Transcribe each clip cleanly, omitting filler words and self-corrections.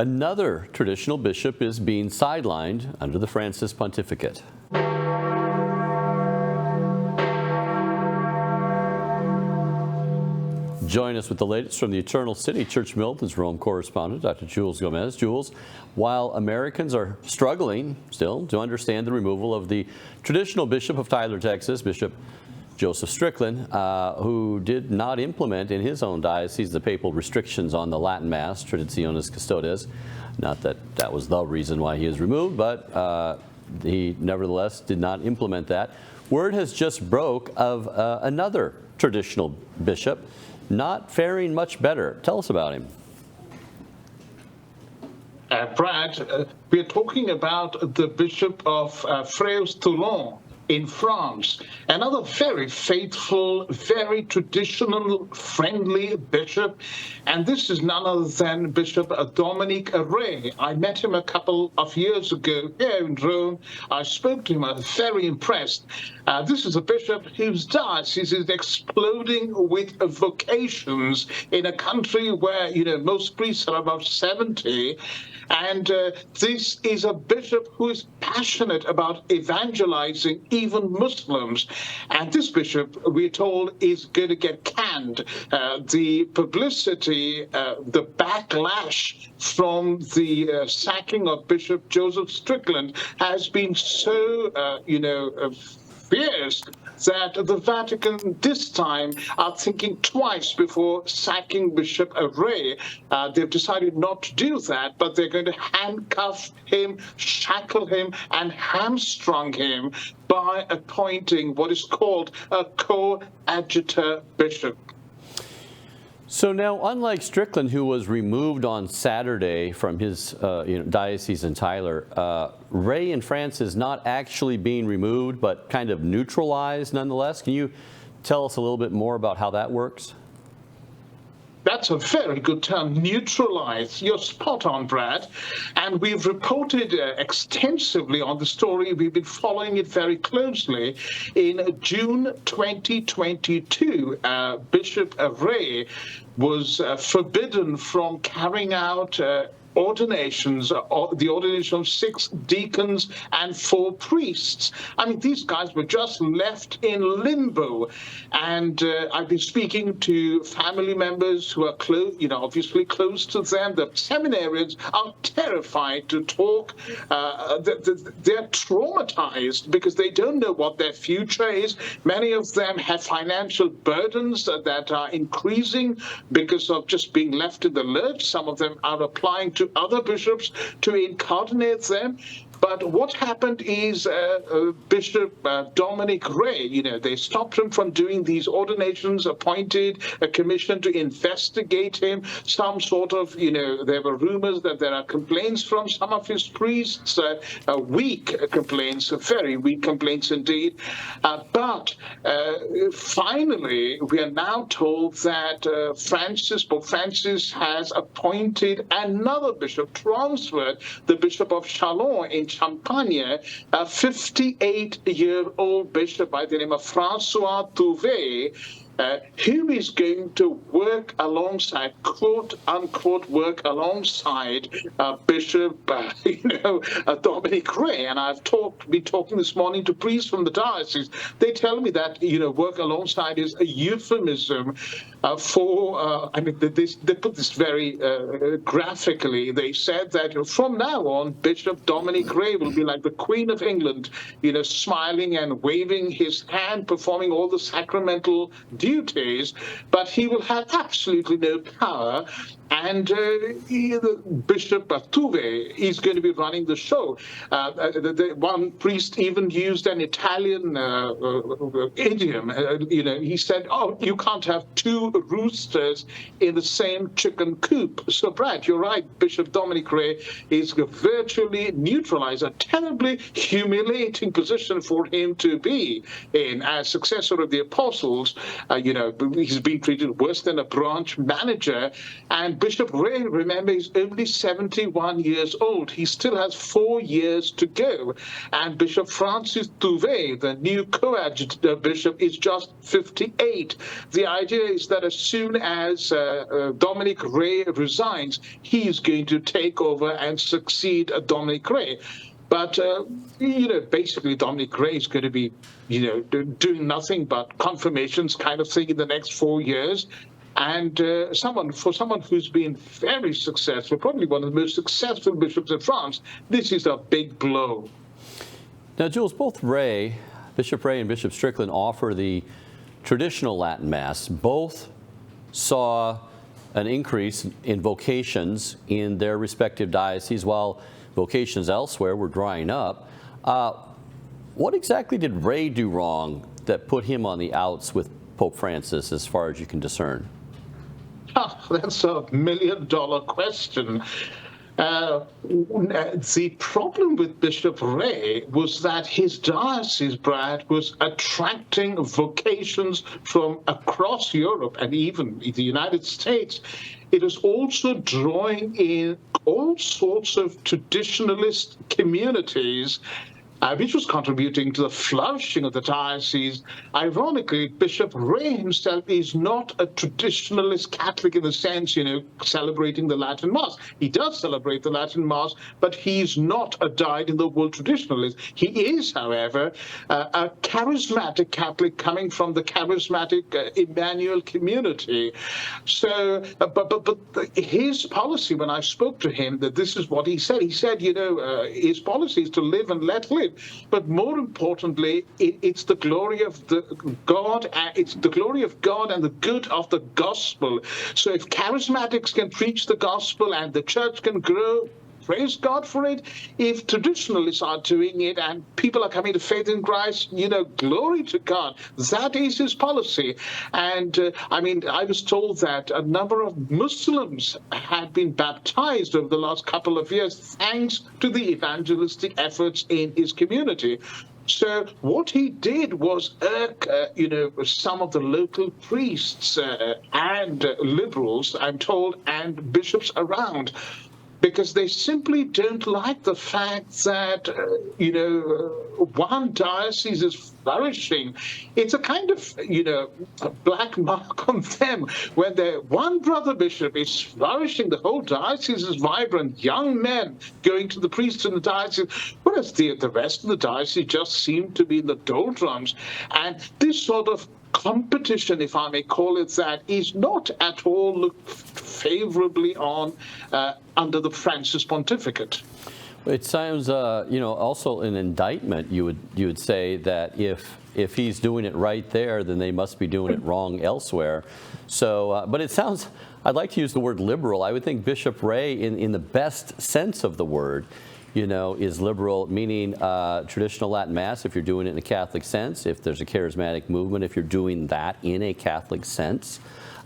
Another traditional bishop is being sidelined under the Francis pontificate. Join us with the latest from the Eternal City, Church Militant's Rome correspondent, Dr. Jules Gomes. Jules, while Americans are struggling still to understand the removal of the traditional bishop of Tyler, Texas, Bishop Joseph Strickland, who did not implement in his own diocese the papal restrictions on the Latin Mass, Traditionis Custodes. Not that that was the reason why he is removed, but he nevertheless did not implement that. Word has just broke of another traditional bishop not faring much better. Tell us about him. Brad, we're talking about the Bishop of Frères-Toulon in France, another very faithful, very traditional, friendly bishop. And this is none other than Bishop Dominique Rey. I met him a couple of years ago here in Rome. I spoke to him. I was very impressed. This is a bishop whose diocese is exploding with vocations in a country where, most priests are about 70. And this is a bishop who is passionate about evangelizing even Muslims. And this bishop, we're told, is going to get canned. The publicity, the backlash from the sacking of Bishop Joseph Strickland has been so, fierce that the Vatican this time are thinking twice before sacking Bishop Rey. They've decided not to do that, but they're going to handcuff him, shackle him, and hamstrung him by appointing what is called a coadjutor bishop. So now, unlike Strickland, who was removed on Saturday from his diocese in Tyler, Rey in France is not actually being removed, but kind of neutralized nonetheless. Can you tell us a little bit more about how that works? That's a very good term, neutralized. You're spot on, Brad. And we've reported extensively on the story. We've been following it very closely. In June 2022, Bishop Rey was forbidden from carrying out ordinations, the ordination of 6 deacons and 4 priests. I mean, these guys were just left in limbo. And I've been speaking to family members who are close, obviously close to them. The seminarians are terrified to talk. They're traumatized because they don't know what their future is. Many of them have financial burdens that are increasing because of just being left in the lurch. Some of them are applying to other bishops to incarnate them. But what happened is Bishop Dominique Rey, they stopped him from doing these ordinations, appointed a commission to investigate him. Some sort of, there were rumors that there are complaints from some of his priests, weak complaints, very weak complaints indeed. But finally, we are now told that Pope Francis has appointed another bishop, transferred the Bishop of Chalon in Champagne, a 58-year-old bishop by the name of François Touvet, who is going to work alongside, quote unquote, work alongside Bishop, Dominique Rey. And I've been talking this morning to priests from the diocese. They tell me that, work alongside is a euphemism for, they put this very graphically. They said that from now on, Bishop Dominique Rey will be like the Queen of England, smiling and waving his hand, performing all the sacramental duties, but he will have absolutely no power. And Bishop Touvet is going to be running the show. The one priest even used an Italian idiom. He said, "Oh, you can't have 2 roosters in the same chicken coop." So, Brad, you're right. Bishop Dominique Rey is virtually neutralized. A terribly humiliating position for him to be in as successor of the apostles. He's been treated worse than a branch manager. And Bishop Rey, remember, is only 71 years old. He still has 4 years to go. And Bishop Francis Touvet, the new coadjutor bishop, is just 58. The idea is that as soon as Dominique Rey resigns, he is going to take over and succeed Dominique Rey. But, basically Dominique Rey is going to be, doing nothing but confirmations kind of thing in the next 4 years. And someone who's been very successful, probably one of the most successful bishops in France, this is a big blow. Now, Jules, both Bishop Rey and Bishop Strickland offer the traditional Latin Mass. Both saw an increase in vocations in their respective dioceses, while vocations elsewhere were drying up. What exactly did Rey do wrong that put him on the outs with Pope Francis, as far as you can discern? That's $1 million question. The problem with Bishop Rey was that his diocese, Brad, was attracting vocations from across Europe and even the United States. It was also drawing in all sorts of traditionalist communities, which was contributing to the flourishing of the diocese. Ironically, Bishop Rey himself is not a traditionalist Catholic in the sense, celebrating the Latin Mass. He does celebrate the Latin Mass, but he's not a dyed-in-the-wool traditionalist. He is, however, a charismatic Catholic coming from the charismatic Emmanuel community. So, but his policy, when I spoke to him, that this is what he said. He said, his policy is to live and let live. But more importantly, it's the glory of God. It's the glory of God and the good of the gospel. So if charismatics can preach the gospel and the church can grow, praise God for it. If traditionalists are doing it and people are coming to faith in Christ, glory to God. That is his policy. And I was told that a number of Muslims had been baptized over the last couple of years thanks to the evangelistic efforts in his community. So what he did was irk, some of the local priests and liberals, I'm told, and bishops around, because they simply don't like the fact that, one diocese is flourishing. It's a kind of, a black mark on them. When one brother bishop is flourishing, the whole diocese is vibrant, young men going to the priest in the diocese, whereas the rest of the diocese just seem to be in the doldrums. And this sort of competition, if I may call it that, is not at all looked favorably on under the Francis pontificate. It sounds, also an indictment. You would say that if he's doing it right there, then they must be doing it wrong elsewhere. So, but it sounds, I'd like to use the word liberal. I would think Bishop Rey, in the best sense of the word, is liberal, meaning traditional Latin Mass, if you're doing it in a Catholic sense, if there's a charismatic movement, if you're doing that in a Catholic sense,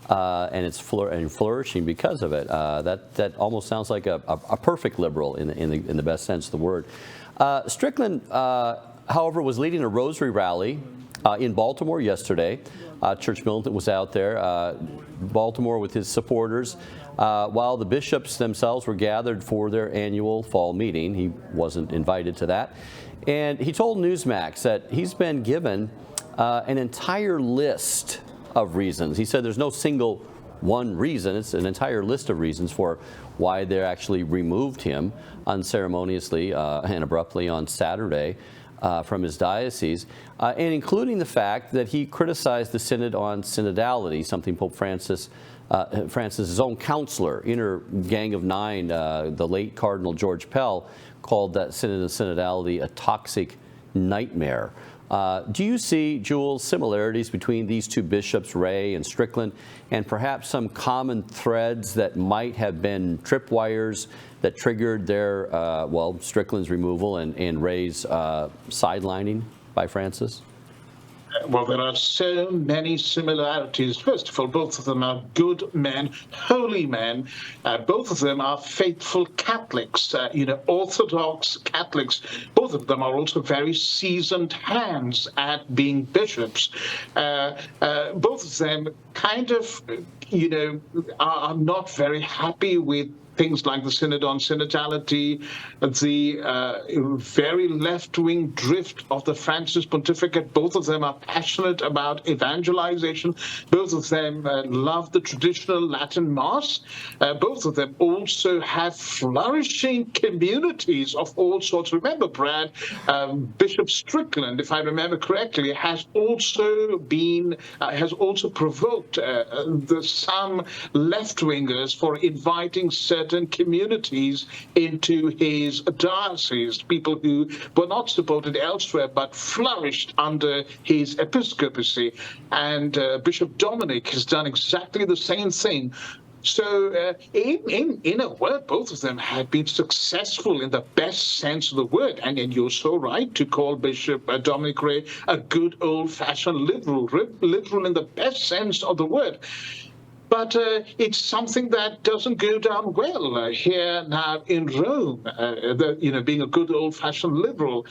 and it's flourishing because of it. That almost sounds like a perfect liberal in the best sense of the word. Strickland, however, was leading a rosary rally in Baltimore yesterday. Church Militant was out there, Baltimore, with his supporters, while the bishops themselves were gathered for their annual fall meeting. He wasn't invited to that. And he told Newsmax that he's been given an entire list of reasons. He said there's no single one reason. It's an entire list of reasons for why they actually removed him unceremoniously and abruptly on Saturday from his diocese, and including the fact that he criticized the synod on synodality, something Pope Francis's own counselor, inner gang of nine, the late Cardinal George Pell, called that synod and synodality a toxic nightmare. Do you see, Jules, similarities between these two bishops, Rey and Strickland, and perhaps some common threads that might have been tripwires that triggered their, Strickland's removal and Rey's sidelining by Francis? Well, there are so many similarities. First of all, both of them are good men, holy men. Both of them are faithful Catholics, Orthodox Catholics. Both of them are also very seasoned hands at being bishops. Both of them kind of, are not very happy with things like the Synod on Synodality, the very left-wing drift of the Francis pontificate. Both of them are passionate about evangelization. Both of them love the traditional Latin Mass. Both of them also have flourishing communities of all sorts. Remember, Brad, Bishop Strickland, if I remember correctly, has also provoked some left-wingers for inviting certain communities into his diocese, people who were not supported elsewhere but flourished under his episcopacy. And Bishop Dominique has done exactly the same thing. So in a word, both of them have been successful in the best sense of the word. And you're so right to call Bishop Dominique Rey a good old-fashioned liberal in the best sense of the word. But it's something that doesn't go down well here now in Rome, being a good old-fashioned liberal.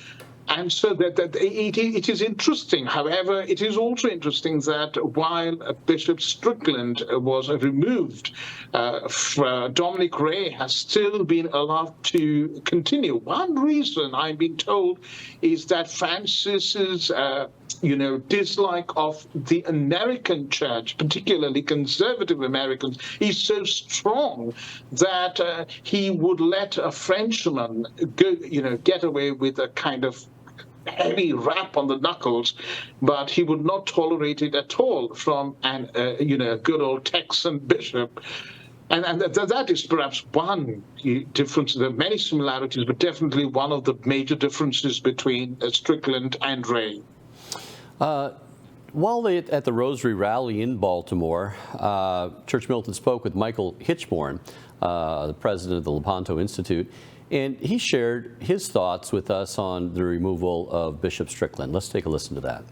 And so it is interesting. However, it is also interesting that while Bishop Strickland was removed, Dominique Rey has still been allowed to continue. One reason I'm being told is that Francis's dislike of the American church, particularly conservative Americans, is so strong that he would let a Frenchman get away with a kind of heavy rap on the knuckles, but he would not tolerate it at all from a good old Texan bishop. And that is perhaps one difference. There are many similarities, but definitely one of the major differences between Strickland and Rey. While at the Rosary Rally in Baltimore, Church Militant spoke with Michael Hitchborn, the president of the Lepanto Institute, and he shared his thoughts with us on the removal of Bishop Strickland. Let's take a listen to that.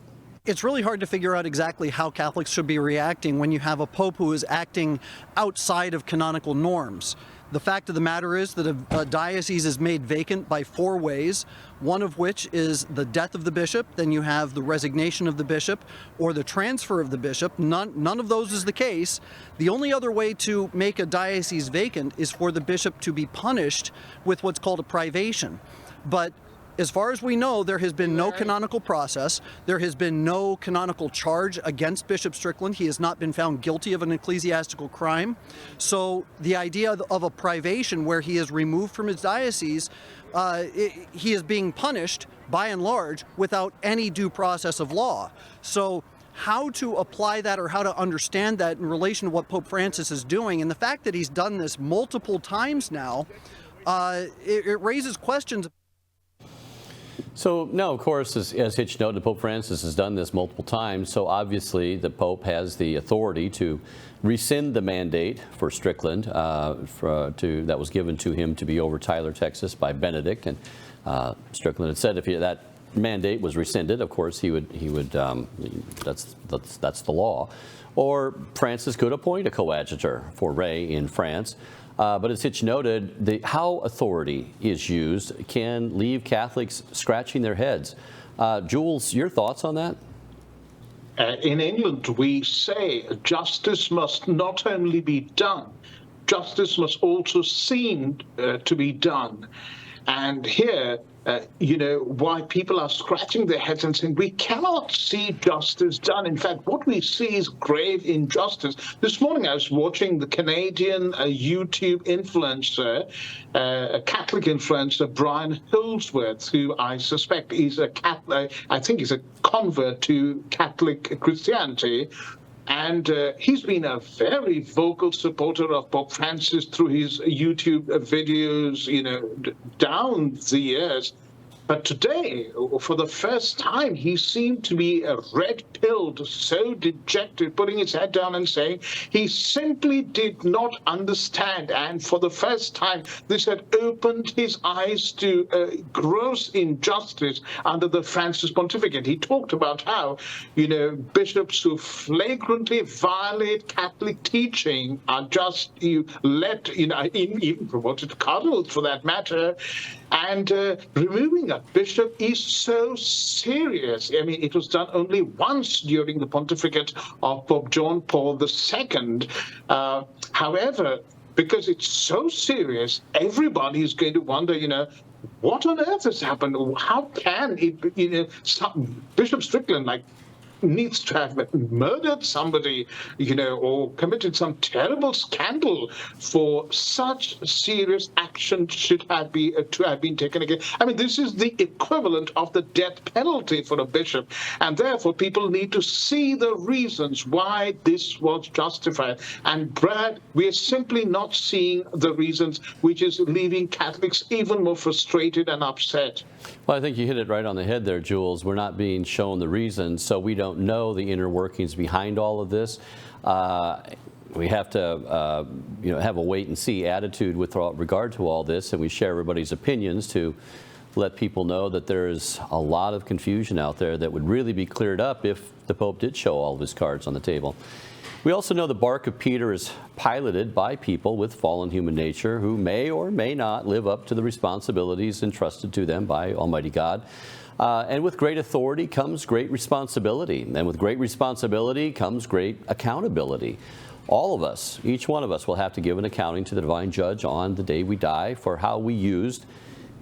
It's really hard to figure out exactly how Catholics should be reacting when you have a pope who is acting outside of canonical norms. The fact of the matter is that a diocese is made vacant by 4 ways, one of which is the death of the bishop, then you have the resignation of the bishop, or the transfer of the bishop. None of those is the case. The only other way to make a diocese vacant is for the bishop to be punished with what's called a privation. But as far as we know, there has been no canonical process. There has been no canonical charge against Bishop Strickland. He has not been found guilty of an ecclesiastical crime. So the idea of a privation where he is removed from his diocese, he is being punished by and large without any due process of law. So how to apply that or how to understand that in relation to what Pope Francis is doing, and the fact that he's done this multiple times now, it raises questions. So now, of course, as Hitch noted, Pope Francis has done this multiple times, so obviously the Pope has the authority to rescind the mandate for Strickland that was given to him to be over Tyler, Texas by Benedict, and Strickland had said if that mandate was rescinded, of course he would that's the law. Or Francis could appoint a coadjutor for Rey in France. But as Hitch noted, how authority is used can leave Catholics scratching their heads. Jules, your thoughts on that? In England, we say justice must not only be done, justice must also seem to be done. And here, why people are scratching their heads and saying, we cannot see justice done. In fact, what we see is grave injustice. This morning, I was watching the Canadian YouTube influencer, Catholic influencer, Brian Holsworth, who I suspect is a Catholic, I think he's a convert to Catholic Christianity. And he's been a very vocal supporter of Pope Francis through his YouTube videos, down the years. But today, for the first time, he seemed to be red-pilled, so dejected, putting his head down and saying he simply did not understand. And for the first time, this had opened his eyes to gross injustice under the Francis pontificate. He talked about how, bishops who flagrantly violate Catholic teaching are just even promoted to cardinals for that matter. And removing a bishop is so serious. I mean, it was done only once during the pontificate of Pope John Paul II. However, because it's so serious, everybody is going to wonder, what on earth has happened? How can it, Bishop Strickland, needs to have murdered somebody, or committed some terrible scandal for such serious action to have been taken again. I mean, this is the equivalent of the death penalty for a bishop, and therefore people need to see the reasons why this was justified. And Brad, we are simply not seeing the reasons, which is leaving Catholics even more frustrated and upset. Well, I think you hit it right on the head there, Jules. We're not being shown the reasons, so we don't know the inner workings behind all of this. We have to, have a wait-and-see attitude with regard to all this, and we share everybody's opinions to let people know that there's a lot of confusion out there that would really be cleared up if the Pope did show all of his cards on the table. We also know the bark of Peter is piloted by people with fallen human nature who may or may not live up to the responsibilities entrusted to them by Almighty God. And with great authority comes great responsibility. And with great responsibility comes great accountability. All of us, each one of us, will have to give an accounting to the divine judge on the day we die for how we used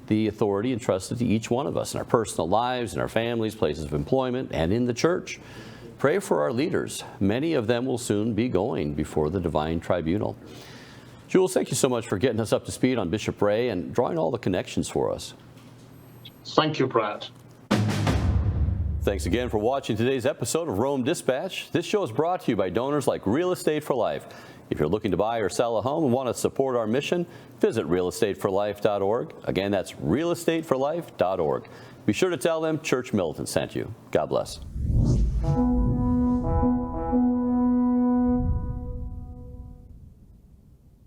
the authority entrusted to each one of us in our personal lives, in our families, places of employment, and in the church. Pray for our leaders. Many of them will soon be going before the divine tribunal. Jules, thank you so much for getting us up to speed on Bishop Rey and drawing all the connections for us. Thank you, Brad. Thanks again for watching today's episode of Rome Dispatch. This show is brought to you by donors like Real Estate for Life. If you're looking to buy or sell a home and want to support our mission, visit realestateforlife.org. Again, that's realestateforlife.org. Be sure to tell them Church Militant sent you. God bless.